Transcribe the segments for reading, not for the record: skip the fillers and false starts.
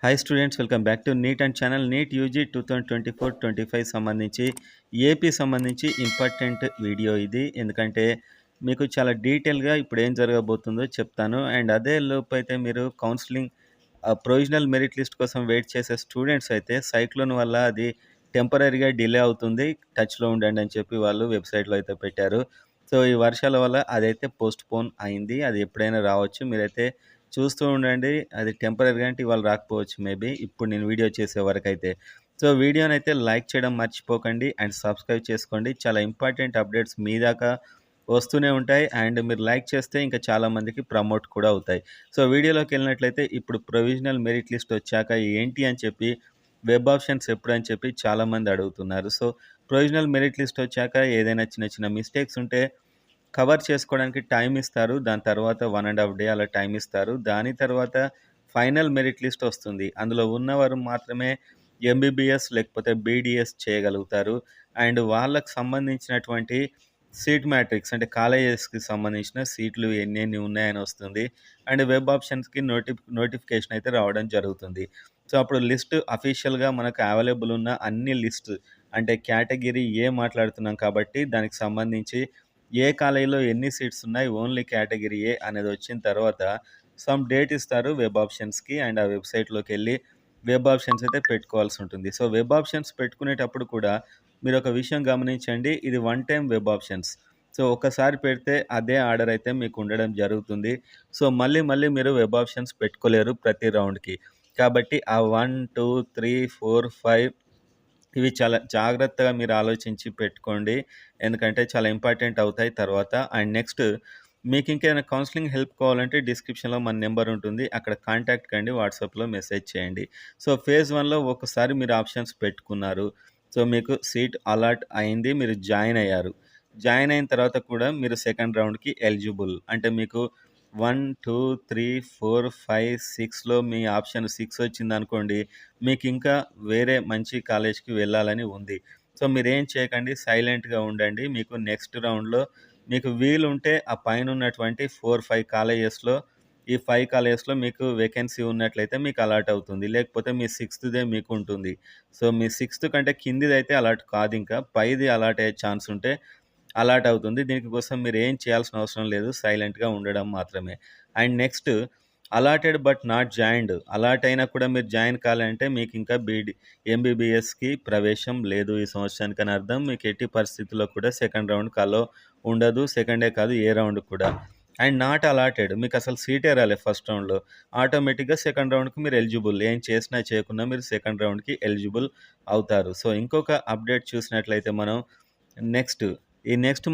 Hi students, welcome back to NEET and channel. NEET UG 2024-25 సంబంధించి AP సంబంధించి important video ఇది. ఎందుకంటే మీకు చాలా డీటెయిల్గా ఇప్పుడు ఏం జరగబోతుందో చెప్తాను. అండ్ అదే లోపు అయితే మీరు కౌన్సిలింగ్ ప్రొవిజనల్ మెరిట్ లిస్ట్ కోసం వెయిట్ చేసే స్టూడెంట్స్ అయితే సైక్లోన్ వల్ల అది టెంపరీగా డిలే అవుతుంది, టచ్లో ఉండండి అని చెప్పి వాళ్ళు వెబ్సైట్లో అయితే పెట్టారు. సో ఈ వర్షాల వల్ల అదైతే పోస్ట్ పోన్ అయింది. అది ఎప్పుడైనా రావచ్చు, మీరైతే చూస్తూ ఉండండి. అది టెంపరీగా అంటే ఇవాళ రాకపోవచ్చు మేబీ, ఇప్పుడు నేను వీడియో చేసే వరకు అయితే. సో వీడియోని అయితే లైక్ చేయడం మర్చిపోకండి అండ్ సబ్స్క్రైబ్ చేసుకోండి. చాలా ఇంపార్టెంట్ అప్డేట్స్ మీ దాకా వస్తూనే ఉంటాయి అండ్ మీరు లైక్ చేస్తే ఇంకా చాలామందికి ప్రమోట్ కూడా అవుతాయి. సో వీడియోలోకి వెళ్ళినట్లయితే ఇప్పుడు ప్రొవిజనల్ మెరిట్ లిస్ట్ వచ్చాక ఏంటి అని చెప్పి, వెబ్ ఆప్షన్స్ ఎప్పుడు అని చెప్పి చాలామంది అడుగుతున్నారు. సో ప్రొవిజనల్ మెరిట్ లిస్ట్ వచ్చాక ఏదైనా చిన్న చిన్న మిస్టేక్స్ ఉంటే కవర్ చేసుకోవడానికి టైం ఇస్తారు. దాని తర్వాత 1.5 డే అలా టైం ఇస్తారు. దాని తర్వాత ఫైనల్ మెరిట్ లిస్ట్ వస్తుంది. అందులో ఉన్నవారు మాత్రమే ఎంబీబీఎస్ లేకపోతే బీడీఎస్ చేయగలుగుతారు. అండ్ వాళ్ళకు సంబంధించినటువంటి సీట్ మ్యాట్రిక్స్ అంటే కాలేజెస్కి సంబంధించిన సీట్లు ఎన్ని ఉన్నాయని వస్తుంది. అండ్ వెబ్ ఆప్షన్స్కి నోటిఫికేషన్ అయితే రావడం జరుగుతుంది. సో అప్పుడు లిస్ట్ అఫీషియల్గా మనకు అవైలబుల్ ఉన్న అన్ని లిస్ట్ అంటే కేటగిరీ ఏ మాట్లాడుతున్నాం కాబట్టి దానికి సంబంధించి ఏ కాలేజీలో ఎన్ని సీట్స్ ఉన్నాయి, ఓన్లీ కేటగిరీ ఏ అనేది వచ్చిన తర్వాత సమ్ డేట్ ఇస్తారు వెబ్ ఆప్షన్స్కి. అండ్ ఆ వెబ్సైట్లోకి వెళ్ళి వెబ్ ఆప్షన్స్ అయితే పెట్టుకోవాల్సి ఉంటుంది. సో వెబ్ ఆప్షన్స్ పెట్టుకునేటప్పుడు కూడా మీరు ఒక విషయం గమనించండి, ఇది one time web options. So ఒకసారి పెడితే అదే ఆర్డర్ అయితే మీకు ఉండడం జరుగుతుంది. సో మళ్ళీ మళ్ళీ మీరు వెబ్ ఆప్షన్స్ పెట్టుకోలేరు ప్రతి రౌండ్కి. కాబట్టి ఆ 1, 2, 3, 4, 5 ఇవి చాలా జాగ్రత్తగా మీరు ఆలోచించి పెట్టుకోండి. ఎందుకంటే చాలా ఇంపార్టెంట్ అవుతాయి తర్వాత. అండ్ నెక్స్ట్ మీకు ఇంకేమైనా కౌన్సిలింగ్ హెల్ప్ కావాలంటే డిస్క్రిప్షన్‌లో మన నెంబర్ ఉంటుంది. అక్కడ కాంటాక్ట్ కండి, వాట్సాప్‌లో మెసేజ్ చేయండి. సో ఫేజ్ 1లో ఒకసారి మీరు ఆప్షన్స్ పెట్టుకున్నారు. సో మీకు సీట్ అలాట్ అయింది, మీరు జాయిన్ అయ్యారు. జాయిన్ అయిన తర్వాత కూడా మీరు సెకండ్ రౌండ్‌కి ఎలిజిబుల్. అంటే మీకు 1, 2, 3, 4, 5, 6లో మీ ఆప్షన్ 6 వచ్చిందనుకోండి, మీకు ఇంకా వేరే మంచి కాలేజ్‌కి వెళ్ళాలని ఉంది. సో మీరేం చేయకండి, సైలెంట్‌గా ఉండండి. మీకు నెక్స్ట్ రౌండ్‌లో మీకు వీలుంటే ఆ పైనున్నటువంటి 4, 5 కాలేజెస్‌లో ఈ 5 కాలేజెస్‌లో మీకు వేకెన్సీ ఉన్నట్లయితే మీకు అలాట్ అవుతుంది. లేకపోతే మీ సిక్స్త్‌దే మీకు ఉంటుంది. సో మీ సిక్స్త్ కంటే కిందిదైతే అలాట్ కాదింకా. పైది అలాట్ అయ్యే ఛాన్స్ ఉంటే అలాట్ అవుతుంది. దీనికోసం మీరు ఏం చేయాల్సిన అవసరం లేదు, సైలెంట్‌గా ఉండడం మాత్రమే. And next allotted but not joined. Allot అయినా కూడా మీరు జాయిన్ కాలంటే మీకు ఇంకా ఎంబీబీఎస్‌కి ప్రవేశం లేదు ఈ సంవత్సరానికని అర్థం. మీకు ఎట్టి పరిస్థితుల్లో కూడా సెకండ్ రౌండ్‌కి అలో ఉండదు. సెకండే కాదు, ఏ రౌండ్ కూడా. అండ్ నాట్ అలాటెడ్, మీకు అసలు సీటే రాలేదు ఫస్ట్ రౌండ్‌లో. ఆటోమేటిక్‌గా సెకండ్ రౌండ్‌కి మీరు ఎలిజిబుల్. ఏం చేసినా చేయకున్నా మీరు సెకండ్ రౌండ్‌కి ఎలిజిబుల్ అవుతారు. సో ఇంకొక అప్డేట్ చూసినట్లయితే మనం నెక్స్ట్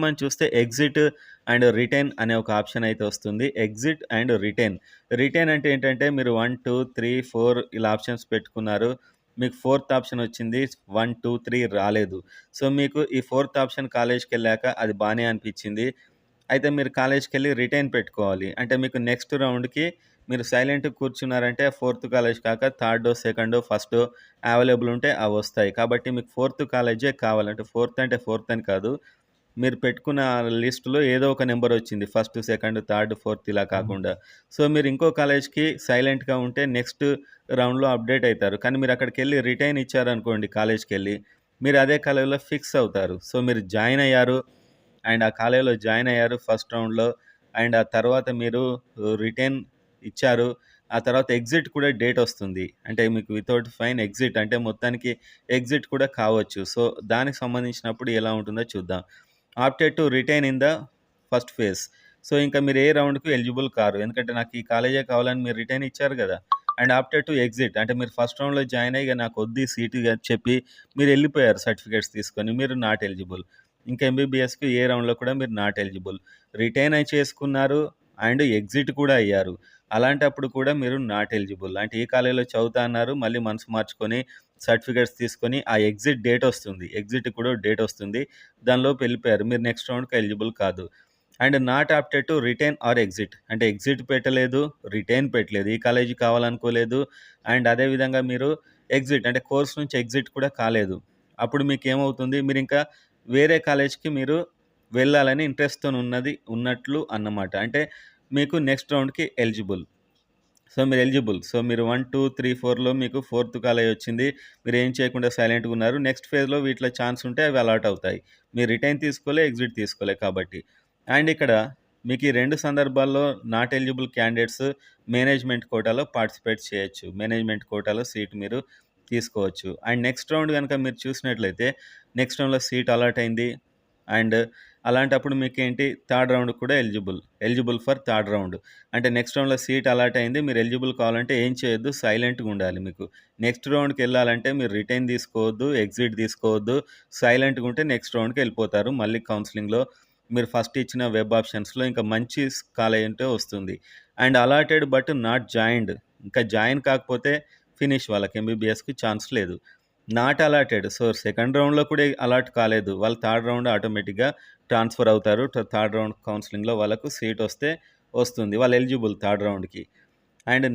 మనం చూస్తే ఎగ్జిట్ అండ్ రిటైన్ అనే ఒక ఆప్షన్ అయితే వస్తుంది. Exit and retain. రిటైన్ అంటే ఏంటంటే మీరు 1, 2, 3, 4 ఇలా ఆప్షన్స్ పెట్టుకున్నారు. మీకు ఫోర్త్ ఆప్షన్ వచ్చింది. 1, 2, 3 రాలేదు. సో మీకు ఈ ఫోర్త్ ఆప్షన్ కాలేజ్‌కెళ్ళాక అది బానే అనిపించింది. అయితే మీరు కాలేజ్‌కెళ్ళి రిటైన్ పెట్టుకోవాలి. అంటే మీకు నెక్స్ట్ రౌండ్‌కి మీరు సైలెంట్‌గా కూర్చున్నారంటే ఫోర్త్ కాలేజ్ కాక థర్డో, సెకండో, ఫస్టో అవైలబుల్ ఉంటే అవొస్తాయి. కాబట్టి మీకు ఫోర్త్ కాలేజే కావాలంటే ఫోర్త్ అంటే ఫోర్త్ అని కాదు, మీరు పెట్టుకున్న లిస్ట్‌లో ఏదో ఒక నంబర్ వచ్చింది. ఫస్ట్, సెకండ్, థర్డ్, ఫోర్త్ ఇలా కాకుండా. సో మీరు ఇంకో కాలేజ్‌కి సైలెంట్‌గా ఉంటే నెక్స్ట్ రౌండ్‌లో అప్డేట్ అయితారు. కానీ మీరు అక్కడికెళ్ళి రిటైన్ ఇచ్చారనుకోండి కాలేజ్‌కెళ్ళి, మీరు అదే కాలేజ్‌లో ఫిక్స్ అవుతారు. సో మీరు జాయిన్ అయ్యారు అండ్ ఆ కాలేజ్‌లో జాయిన్ అయ్యారు ఫస్ట్ రౌండ్‌లో. అండ్ ఆ తర్వాత మీరు రిటైన్ ఇచ్చారు. ఆ తర్వాత ఎగ్జిట్ కూడా డేట్ వస్తుంది. అంటే మీకు వితౌట్ ఫైన్ ఎగ్జిట్ అంటే మొత్తానికి ఎగ్జిట్ కూడా కావచ్చు. సో దానికి సంబంధించినప్పుడు ఎలా ఉంటుందో చూద్దాం. Opted to retain in the first phase. So ఇంకా మీరు ఏ రౌండ్‌కి ఎలిజిబుల్ కారు. ఎందుకంటే నాకు ఈ కాలేజే కావాలని మీరు రిటైన్ ఇచ్చారు గదా! అండ్ ఆప్టెడ్ టు ఎగ్జిట్ అంటే మీరు ఫస్ట్ రౌండ్‌లో జాయిన్ అయ్యి ఇగ నాకొద్దు ఈ సీటు అని చెప్పి మీరు ఎళ్ళిపోయారు సర్టిఫికేట్స్ తీసుకొని. మీరు నాట్ ఎలిజిబుల్. ఇంకా ఎంబీబీఎస్‌కి ఏ రౌండ్‌లో కూడా మీరు నాట్ ఎలిజిబుల్. రిటైన్ అయి చేసుకున్నారు అండ్ ఎగ్జిట్ కూడా అయ్యారు. అలాంటప్పుడు కూడా మీరు నాట్ ఎలిజిబుల్. అంటే ఈ కాలేజ్‌లో చదువుతా అన్నారు. మళ్ళీ మనసు మార్చుకొని సర్టిఫికేట్స్ తీసుకొని ఆ ఎగ్జిట్ డేట్ వస్తుంది. ఎగ్జిట్ కూడా డేట్ వస్తుంది. దానిలోపు వెళ్ళిపోయారు. మీరు నెక్స్ట్ రౌండ్‌కి ఎలిజిబుల్ కాదు. And not opted to retain or exit. అంటే ఎగ్జిట్ పెట్టలేదు, రిటైన్ పెట్టలేదు. ఈ కాలేజీ కావాలనుకోలేదు. అండ్ అదేవిధంగా మీరు ఎగ్జిట్ అంటే కోర్స్ నుంచి ఎగ్జిట్ కూడా కాలేదు. అప్పుడు మీకేమవుతుంది, మీరింకా వేరే కాలేజ్‌కి మీరు వెళ్ళాలని ఇంట్రెస్ట్‌తోని ఉన్నట్లు అన్నమాట. అంటే మీకు నెక్స్ట్ రౌండ్‌కి ఎలిజిబుల్. సో సో, మీరు ఎలిజిబుల్. సో, మీరు 1, 2, 3, 4లో మీకు ఫోర్త్ కాలేజ్ వచ్చింది. మీరేం చేయకుండా సైలెంట్‌గా ఉన్నారు. నెక్స్ట్ ఫేజ్‌లో వీటిలో ఛాన్స్ ఉంటే అవి అలాట్ అవుతాయి. మీరు రిటైన్ తీసుకోలే, ఎగ్జిట్ తీసుకోలే కాబట్టి. అండ్ ఇక్కడ మీకు ఈ 2 సందర్భాల్లో నాట్ ఎలిజిబుల్ క్యాండిడేట్స్ మేనేజ్మెంట్ కోటాలో పార్టిసిపేట్ చేయొచ్చు. మేనేజ్మెంట్ కోటాలో సీట్ మీరు తీసుకోవచ్చు. అండ్ నెక్స్ట్ రౌండ్ గనక మీరు చూసినట్లయితే నెక్స్ట్ రౌండ్‌లో సీట్ అలాట్ అయింది. అండ్ అలాంటప్పుడు మీకేంటి థర్డ్ రౌండ్ కూడా ఎలిజిబుల్ ఫర్ థర్డ్ రౌండ్. అంటే నెక్స్ట్ రౌండ్‌లో సీట్ అలాట్ అయింది. మీరు ఎలిజిబుల్ కావాలంటే ఏం చేయొద్దు, సైలెంట్‌గా ఉండాలి మీకు. నెక్స్ట్ రౌండ్‌కెళ్ళాలంటే మీరు రిటైన్ తీసుకోవద్దు, ఎగ్జిట్ తీసుకోవద్దు. సైలెంట్‌గా ఉంటే నెక్స్ట్ రౌండ్‌కెళ్ళిపోతారు. మళ్ళీ కౌన్సెలింగ్‌లో మీరు ఫస్ట్ ఇచ్చిన వెబ్ ఆప్షన్స్‌లో ఇంకా మంచి కాలేజ్ ఉంటే వస్తుంది. And allotted but not joined. ఇంకా జాయిన్ కాకపోతే ఫినిష్ వాళ్ళకి ఎంబీబీఎస్‌కి ఛాన్స్ లేదు. Not allotted. సో, సెకండ్ రౌండ్‌లో కూడా అలాట్ కాలేదు. వాళ్ళు థర్డ్ రౌండ్ ఆటోమేటిక్‌గా ట్రాన్స్‌ఫర్ అవుతారు. థర్డ్ రౌండ్ కౌన్సెలింగ్‌లో వాళ్ళకు సీట్ వస్తుంది. వాళ్ళు ఎలిజిబుల్ థర్డ్ రౌండ్‌కి. అండ్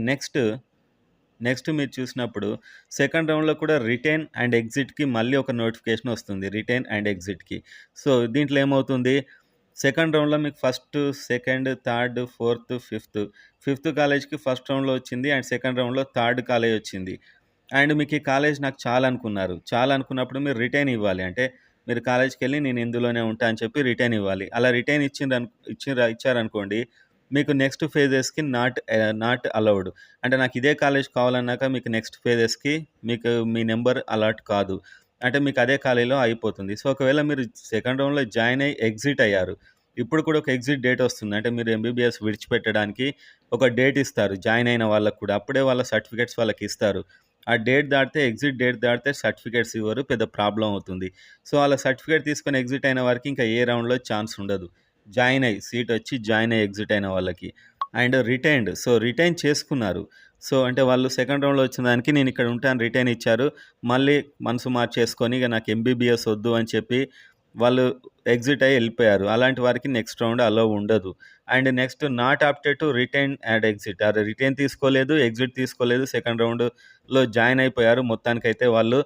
నెక్స్ట్ మీరు చూసినప్పుడు సెకండ్ రౌండ్‌లో కూడా రిటైన్ అండ్ ఎగ్జిట్‌కి మళ్ళీ ఒక నోటిఫికేషన్ వస్తుంది. Retain and ఎగ్జిట్‌కి. సో, దీంట్లో ఏమవుతుంది, సెకండ్ రౌండ్‌లో మీకు first, second, third, fourth, fifth కాలేజ్‌కి ఫస్ట్ రౌండ్‌లో వచ్చింది. అండ్ సెకండ్ రౌండ్‌లో థర్డ్ కాలేజ్ వచ్చింది. అండ్ మీకు ఈ కాలేజ్ నాకు చాలా అనుకున్నారు. చాలా అనుకున్నప్పుడు మీరు రిటైన్ ఇవ్వాలి. అంటే మీరు కాలేజ్‌కెళ్ళి నేను ఇందులోనే ఉంటా అని చెప్పి రిటైన్ ఇవ్వాలి. అలా రిటైన్ ఇచ్చారనుకోండి, మీకు నెక్స్ట్ ఫేజెస్‌కి నాట్ అలౌడ్. అంటే నాకు ఇదే కాలేజ్ కావాలన్నాక మీకు నెక్స్ట్ ఫేజెస్‌కి మీకు మీ నంబర్ అలాట్ కాదు. అంటే మీకు అదే కాలేజ్‌లో అయిపోతుంది. సో, ఒకవేళ మీరు సెకండ్ రౌండ్‌లో జాయిన్ అయ్యి ఎగ్జిట్ అయ్యారు. ఇప్పుడు కూడా ఒక ఎగ్జిట్ డేట్ వస్తుంది. అంటే మీరు ఎంబీబీఎస్ విడిచిపెట్టడానికి ఒక డేట్ ఇస్తారు జాయిన్ అయిన వాళ్ళకి కూడా. అప్పుడే వాళ్ళ సర్టిఫికేట్స్ వాళ్ళకి ఇస్తారు. ఆ ఎగ్జిట్ డేట్ దాటితే సర్టిఫికేట్స్ ఇవ్వరు. పెద్ద ప్రాబ్లమ్ అవుతుంది. సో, అలా సర్టిఫికేట్ తీసుకొని ఎగ్జిట్ అయిన వారికి ఇంకా ఏ రౌండ్‌లో ఛాన్స్ ఉండదు. సీట్ వచ్చి జాయిన్ అయ్యి ఎగ్జిట్ అయిన వాళ్ళకి. And retained. సో, రిటైన్ చేసుకున్నారు. సో, అంటే వాళ్ళు సెకండ్ రౌండ్‌లో వచ్చిన దానికి నేను ఇక్కడ ఉంటాను రిటైన్ ఇచ్చారు. మళ్ళీ మనసు మార్చేసుకొని ఇక నాకు ఎంబీబీఎస్ వద్దు అని చెప్పి వాళ్ళు ఎగ్జిట్ అయ్యి వెళ్ళిపోయారు. అలాంటి వారికి నెక్స్ట్ రౌండ్ అలో ఉండదు. And next not opted to retain and exit. Retain తీసుకోలేదు, ఎగ్జిట్ తీసుకోలేదు. సెకండ్ రౌండ్‌లో జాయిన్ అయిపోయారు. మొత్తానికైతే వాళ్ళు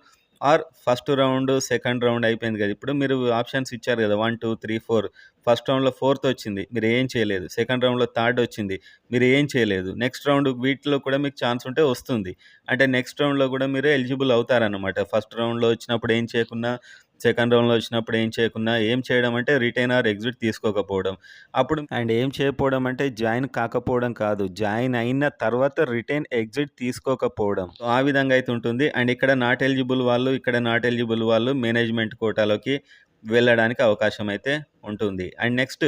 ఫస్ట్ రౌండ్, సెకండ్ రౌండ్ అయిపోయింది కదా! ఇప్పుడు మీరు ఆప్షన్స్ ఇచ్చారు కదా! 1, 2, 3, 4. ఫస్ట్ రౌండ్‌లో ఫోర్త్ వచ్చింది. మీరు ఏం చేయలేదు. సెకండ్ రౌండ్‌లో థర్డ్ వచ్చింది. మీరు ఏం చేయలేదు. నెక్స్ట్ రౌండ్ వీటిలో కూడా మీకు ఛాన్స్ ఉంటే వస్తుంది. అంటే నెక్స్ట్ రౌండ్‌లో కూడా మీరు ఎలిజిబుల్ అవుతారన్నమాట. ఫస్ట్ రౌండ్‌లో వచ్చినప్పుడు ఏం చేయకున్నా, సెకండ్ రౌండ్‌లో వచ్చినప్పుడు ఏం చేయకున్నా, ఏం చేయడం అంటే రిటైన్ ఆర్ ఎగ్జిట్ తీసుకోకపోవడం. అప్పుడు అండ్ ఏం చేయకపోవడం అంటే జాయిన్ కాకపోవడం కాదు. జాయిన్ అయిన తర్వాత రిటైన్ ఎగ్జిట్ తీసుకోకపోవడం. సో, ఆ విధంగా అయితే ఉంటుంది. అండ్ ఇక్కడ నాట్ ఎలిజిబుల్ వాళ్ళు మేనేజ్మెంట్ కోటాలోకి వెళ్ళడానికి అవకాశం అయితే ఉంటుంది. And next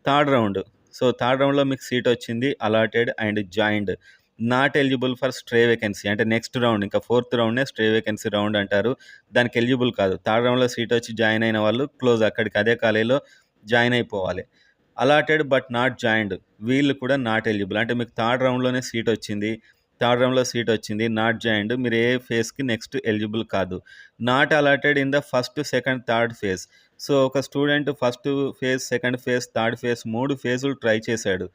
third round. So, third రౌండ్‌లో మీకు సీట్ వచ్చింది. Allotted and joined. Not eligible for stray vacancy. అంటే నెక్స్ట్ రౌండ్ ఇంకా ఫోర్త్ రౌండ్‌నే స్ట్రే వేకెన్సీ రౌండ్ అంటారు. దానికి ఎలిజిబుల్ కాదు. థర్డ్ రౌండ్‌లో సీట్ వచ్చి జాయిన్ అయిన వాళ్ళు క్లోజ్ అక్కడికి అదే కాలేజ్‌లో జాయిన్ అయిపోవాలి. Allotted but not joined. వీళ్ళు కూడా నాట్ ఎలిజిబుల్. అంటే మీకు థర్డ్ రౌండ్‌లోనే సీట్ వచ్చింది. Not joined. మీరు ఏ ఫేజ్‌కి నెక్స్ట్ ఎలిజిబుల్ కాదు. Not allotted in the first, second, third phase. So, ఒక student first phase, second phase, third phase 3 ఫేజులు ట్రై చేశాడు.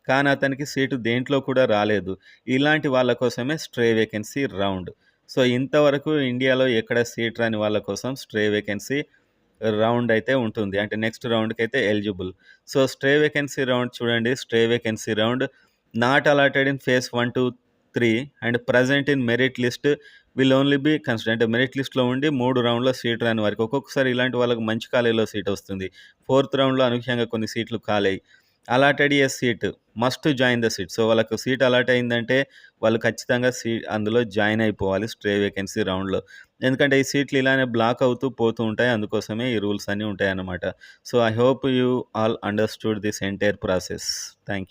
కానీ అతనికి సీటు దేంట్లో కూడా రాలేదు. ఇలాంటి వాళ్ళ కోసమే స్ట్రే వేకెన్సీ రౌండ్. సో, ఇంతవరకు ఇండియాలో ఎక్కడ సీట్ రాని వాళ్ళ కోసం స్ట్రే వేకెన్సీ రౌండ్ అయితే ఉంటుంది. అంటే నెక్స్ట్ రౌండ్‌కైతే eligible. So, stray vacancy round చూడండి. Stray vacancy round not allotted in phase 1, 2, 3 and present in merit list will only be considered. అంటే మెరిట్ లిస్ట్‌లో ఉండి 3 రౌండ్‌లో సీట్ రాని వారికి. ఒక్కొక్కసారి ఇలాంటి వాళ్ళకి మంచి కాలేజ్‌లో సీట్ వస్తుంది. ఫోర్త్ రౌండ్‌లో అనూహ్యంగా కొన్ని సీట్లు ఖాళీ. Allotted seat must join the seat. So, వాళ్ళకు సీట్ అలాట్ అయిందంటే వాళ్ళు ఖచ్చితంగా అందులో జాయిన్ అయిపోవాలి స్ట్రే వేకెన్సీ రౌండ్‌లో. ఎందుకంటే ఈ సీట్లు ఇలానే బ్లాక్ అవుతూ పోతూ ఉంటాయి. అందుకోసమే ఈ రూల్స్ అన్నీ ఉంటాయన్నమాట. So, I hope you all understood this entire process. Thank you.